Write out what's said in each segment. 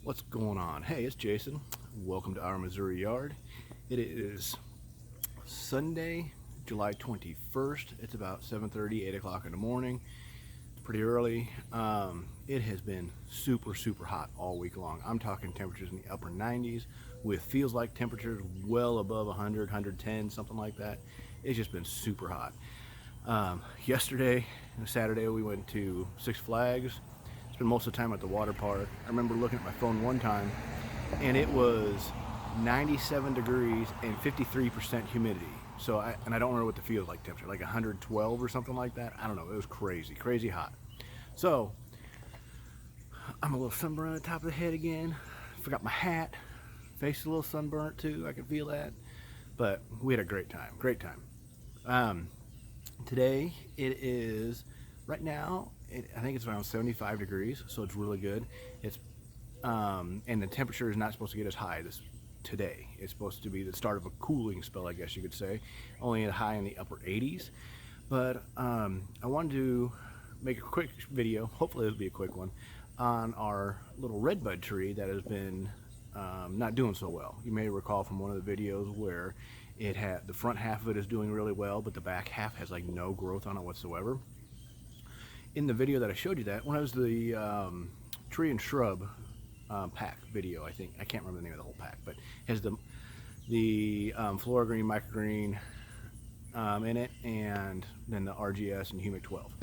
What's going on? Hey, it's Jason. Welcome to our Missouri yard. It is Sunday, July 21st. It's about 7:30, 8 o'clock in the morning. It's pretty early. It has been super hot all week long. I'm talking temperatures in the upper 90s with feels like temperatures well above 100, 110, something like that. It's just been super hot. Yesterday, Saturday, we went to Six Flags. Spent most of the time at the water park. I remember looking at my phone one time and it was 97 degrees and 53% humidity. So I don't remember what the field like temperature, like 112 or something like that. I don't know, it was crazy hot. So I'm a little sunburned at the top of the head again. Forgot my hat, face is a little sunburnt too, I can feel that. But we had a great time. Today it is, right now, I think it's around 75 degrees, so it's really good. It's and the temperature is not supposed to get as high today. It's supposed to be the start of a cooling spell, I guess you could say, only at high in the upper 80s. But I wanted to make a quick video, hopefully it'll be a quick one, on our little redbud tree that has been not doing so well. You may recall from one of the videos where it had the front half of it is doing really well, but the back half has like no growth on it whatsoever. In the video that I showed you that, when I was the tree and shrub pack video, I think, I can't remember the name of the whole pack, but it has the flora green, microgreen in it, and then the RGS and humic 12.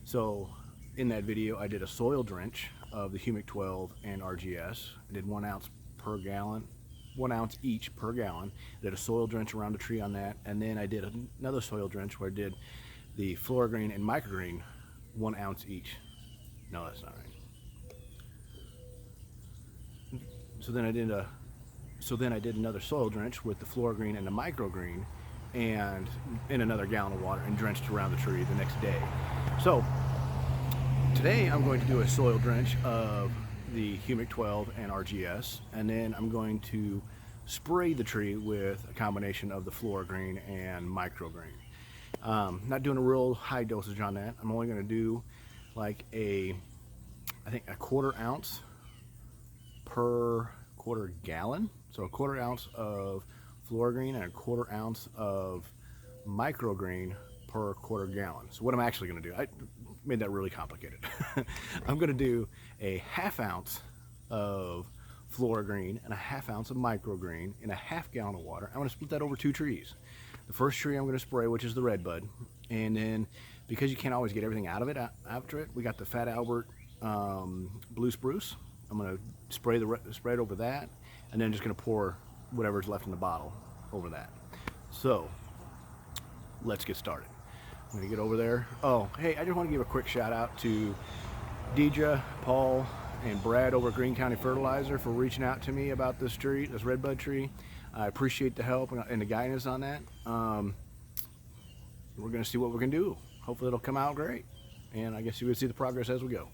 So in that video, I did a soil drench of the humic 12 and RGS. I did 1 ounce per gallon, 1 ounce each per gallon. I did a soil drench around the tree on that, and then I did another soil drench where I did the flora green and microgreen 1 ounce each. No, that's not right. So then I did another soil drench with the flora green and the microgreen, and in another gallon of water, and drenched around the tree the next day. So today I'm going to do a soil drench of the humic 12 and RGS, and then I'm going to spray the tree with a combination of the flora green and microgreen. Not doing a real high dosage on that. I'm only going to do like I think a 1/4 ounce per 1/4 gallon. So a 1/4 ounce of flora green and a 1/4 ounce of microgreen per 1/4 gallon. So what I'm actually going to do, I made that really complicated. I'm going to do a 1/2 ounce of flora green and a 1/2 ounce of microgreen in a 1/2 gallon of water. I'm going to split that over 2 trees. The first tree I'm going to spray, which is the redbud, and then because you can't always get everything out of it after it, we got the Fat Albert blue spruce. I'm going to spray it over that, and then just going to pour whatever's left in the bottle over that. So let's get started. I'm going to get over there. Oh, hey, I just want to give a quick shout out to Deidre, Paul, and Brad over at Greene County Fertilizer for reaching out to me about this tree, this redbud tree. I appreciate the help and the guidance on that. We're going to see what we can do. Hopefully it'll come out great, and I guess you would see the progress as we go.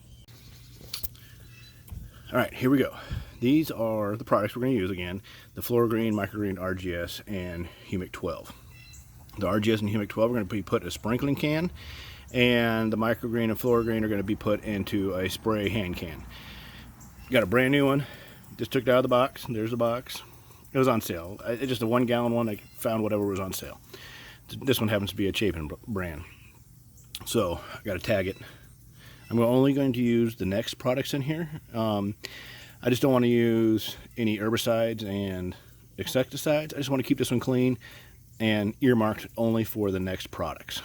All right, here we go. These are the products we're going to use again: the flora green, microgreen, RGS, and humic 12. The RGS and humic 12 are going to be put in a sprinkling can, and the microgreen and flora green are going to be put into a spray hand can. Got a brand new one. Just took it out of the box. There's the box. It was on sale. It's just a 1 gallon one. I found whatever was on sale. This one happens to be a Chapin brand. So I got to tag it. I'm only going to use the next products in here. I just don't want to use any herbicides and insecticides. I just want to keep this one clean and earmarked only for the next products,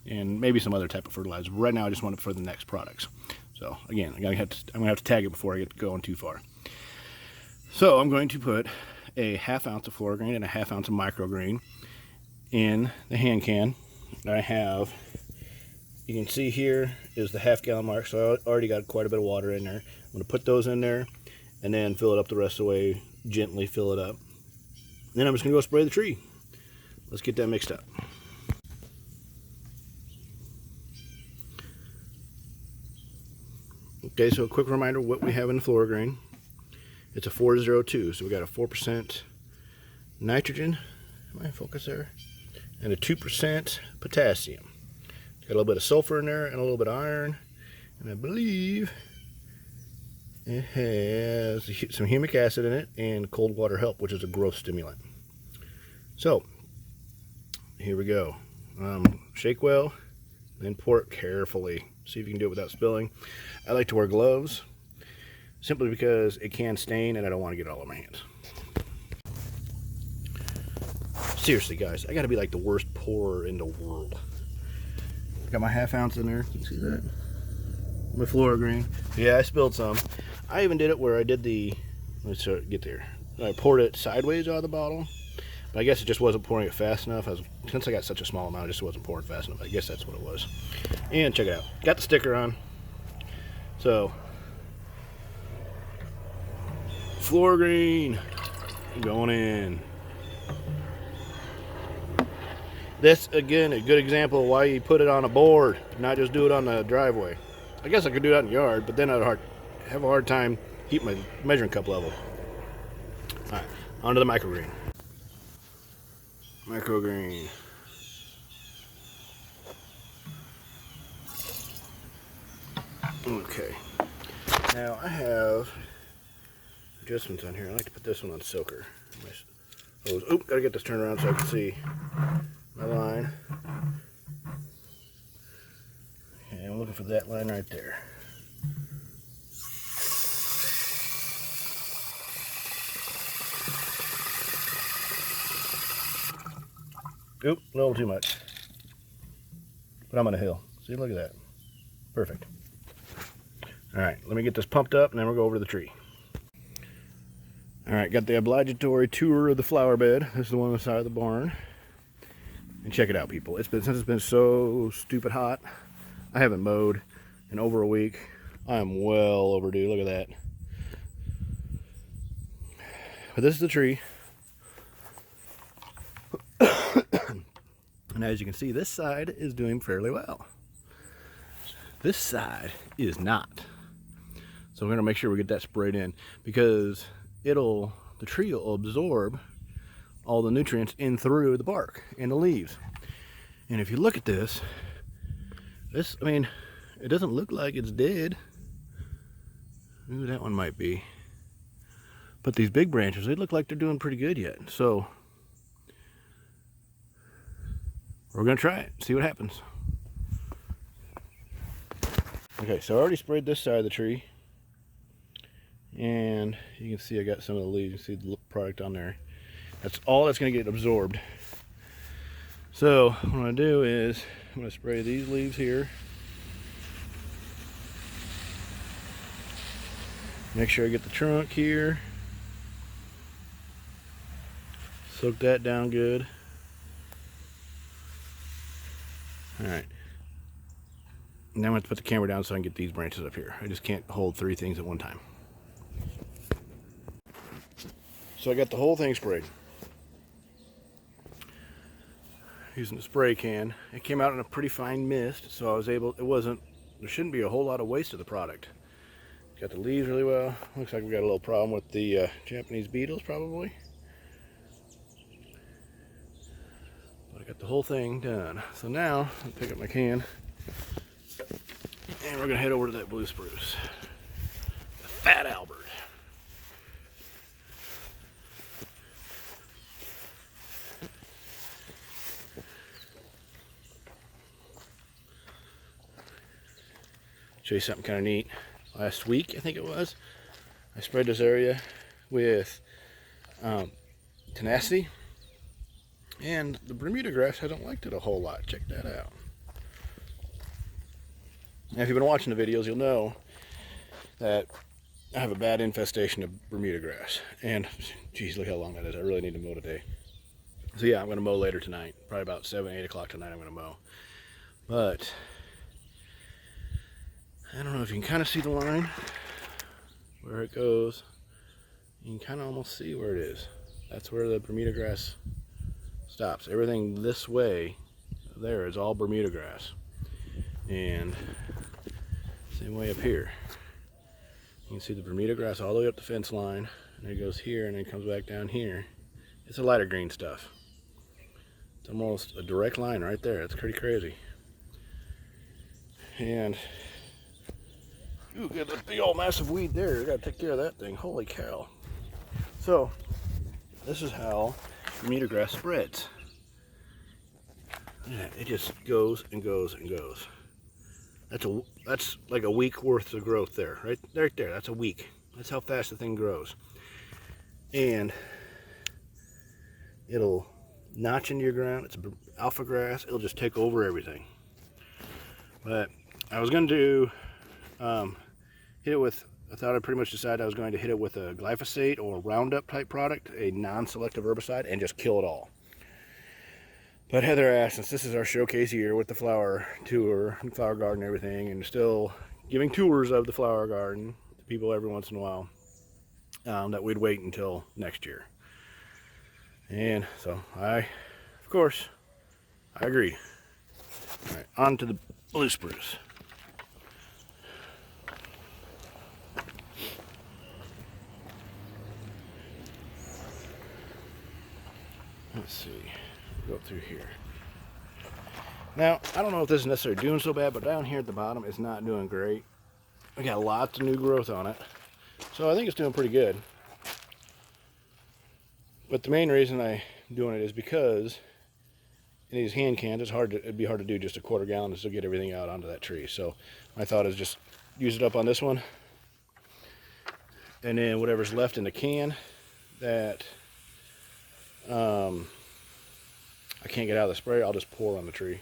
and maybe some other type of fertilizer. Right now I just want it for the next products. So again, I'm going to have to tag it before I get going too far. So I'm going to put a 1/2 ounce of flora green and a 1/2 ounce of microgreen in the hand can. I have, you can see here is the 1/2 gallon mark, so I already got quite a bit of water in there. I'm going to put those in there and then fill it up the rest of the way, gently fill it up. Then I'm just going to go spray the tree. Let's get that mixed up. Okay, so a quick reminder what we have in the flora green. It's a 402, so we got a 4% nitrogen, am I in focus there? And a 2% potassium. Got a little bit of sulfur in there and a little bit of iron, and I believe It has some humic acid in it and cold water help, which is a growth stimulant. So, here we go. Shake well, then pour it carefully. See if you can do it without spilling. I like to wear gloves, simply because it can stain and I don't want to get it all on my hands. Seriously, guys, I gotta be like the worst pourer in the world. Got my ½ ounce in there. Can you see that? My floor green. Yeah, I spilled some. I even did it where I did the, let's get there. I poured it sideways out of the bottle, but I guess it just wasn't pouring it fast enough. Since I got such a small amount, I just wasn't pouring fast enough. I guess that's what it was. And check it out. Got the sticker on. So, floor green going in. This, again, a good example of why you put it on a board, not just do it on the driveway. I guess I could do that in the yard, but then I'd have a hard time keeping my measuring cup level. Alright, onto the microgreen. Microgreen. Okay. Now I have adjustments on here. I like to put this one on soaker. Oh, gotta get this turned around so I can see my line. Okay, I'm looking for that line right there. Oop, a little too much. But I'm on a hill. See, look at that. Perfect. Alright, let me get this pumped up and then we'll go over to the tree. Alright, got the obligatory tour of the flower bed. This is the one on the side of the barn. And check it out, people. Since it's been so stupid hot, I haven't mowed in over a week. I am well overdue. Look at that. But this is the tree. And as you can see, this side is doing fairly well. This side is not. So we're gonna make sure we get that sprayed in, because the tree will absorb all the nutrients in through the bark and the leaves. And if you look at this, I mean, it doesn't look like it's dead. Ooh, that one might be. But these big branches, they look like they're doing pretty good yet. So we're gonna try it, see what happens. Okay, so I already sprayed this side of the tree. And you can see I got some of the leaves. You see the product on there. That's all that's going to get absorbed. So what I'm going to do is I'm going to spray these leaves here. Make sure I get the trunk here. Soak that down good. Alright. Now I'm going to put the camera down so I can get these branches up here. I just can't hold 3 things at one time. So I got the whole thing sprayed. Using the spray can. It came out in a pretty fine mist, so I was able, there shouldn't be a whole lot of waste of the product. Got the leaves really well. Looks like we got a little problem with the Japanese beetles probably. But I got the whole thing done. So now, I'll pick up my can. And we're gonna head over to that blue spruce. The Fat Albert. Show you something kind of neat. Last week, I think it was, I sprayed this area with tenacity, and the Bermuda grass hasn't liked it a whole lot. Check that out. Now, if you've been watching the videos, you'll know that I have a bad infestation of Bermuda grass. And, geez, look how long that is. I really need to mow today. So yeah, I'm going to mow later tonight. Probably about 7, 8 o'clock tonight I'm going to mow. But I don't know if you can kind of see the line where it goes. You can kind of almost see where it is. That's where the Bermuda grass stops. Everything this way there is all Bermuda grass. And same way up here. You can see the Bermuda grass all the way up the fence line, and it goes here and then comes back down here. It's a lighter green stuff. It's almost a direct line right there. It's pretty crazy. And Ooh, got a big old massive weed there. I gotta take care of that thing. Holy cow. So, this is how meter grass spreads. Yeah, it just goes and goes and goes. That's like a week worth of growth there. Right there. That's a week. That's how fast the thing grows. And it'll notch into your ground. It's alpha grass. It'll just take over everything. But I was going to do hit it with, I thought I pretty much decided I was going to hit it with a glyphosate or Roundup type product, a non-selective herbicide, and just kill it all. But Heather asked, since this is our showcase year with the flower tour and flower garden and everything, and still giving tours of the flower garden to people every once in a while, that we'd wait until next year. And so of course, I agreed. All right, on to the blue spruce. Let's see, go through here. Now, I don't know if this is necessarily doing so bad, but down here at the bottom, it's not doing great. We got lots of new growth on it, so I think it's doing pretty good. But the main reason I'm doing it is because in these hand cans, it'd be hard to do just a quarter gallon to still get everything out onto that tree. So my thought is just use it up on this one, and then whatever's left in the can that I can't get out of the spray, I'll just pour on the tree.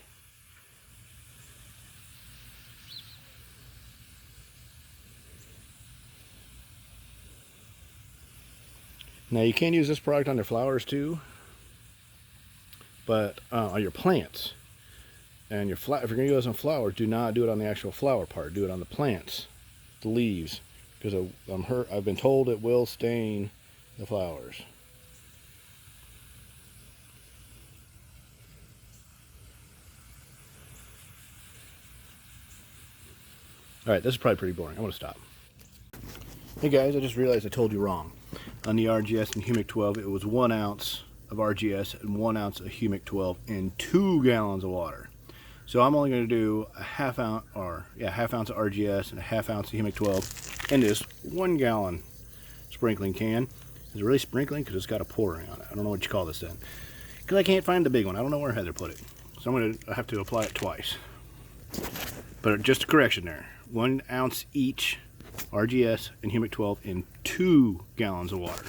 Now you can use this product on your flowers too, but on your plants. And if you're going to use this on flowers, do not do it on the actual flower part. Do it on the plants, the leaves, because I've been told it will stain the flowers. Alright, this is probably pretty boring. I'm going to stop. Hey guys, I just realized I told you wrong. On the RGS and Humic 12, it was 1 ounce of RGS and 1 ounce of Humic 12 in 2 gallons of water. So I'm only going to do a half ounce of RGS and a half ounce of Humic 12 in this 1 gallon sprinkling can. Is it really sprinkling? Because it's got a pouring on it. I don't know what you call this then. Because I can't find the big one. I don't know where Heather put it. So I have to apply it twice. But just a correction there. 1 ounce each RGS and Humic 12 in 2 gallons of water.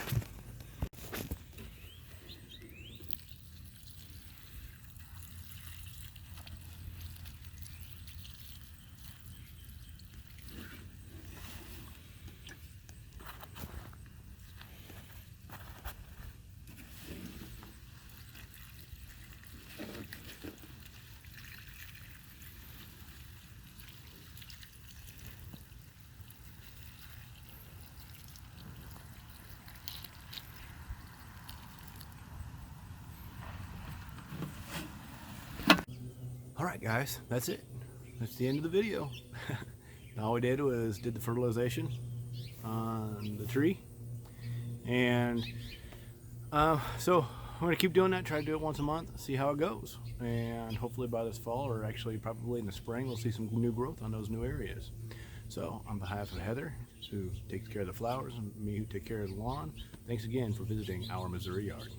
Alright guys, that's it. That's the end of the video. All we did was did the fertilization on the tree. And so I'm going to keep doing that, try to do it once a month, see how it goes. And hopefully by this fall, or actually probably in the spring, we'll see some new growth on those new areas. So on behalf of Heather, who takes care of the flowers, and me who take care of the lawn, thanks again for visiting our Missouri yard.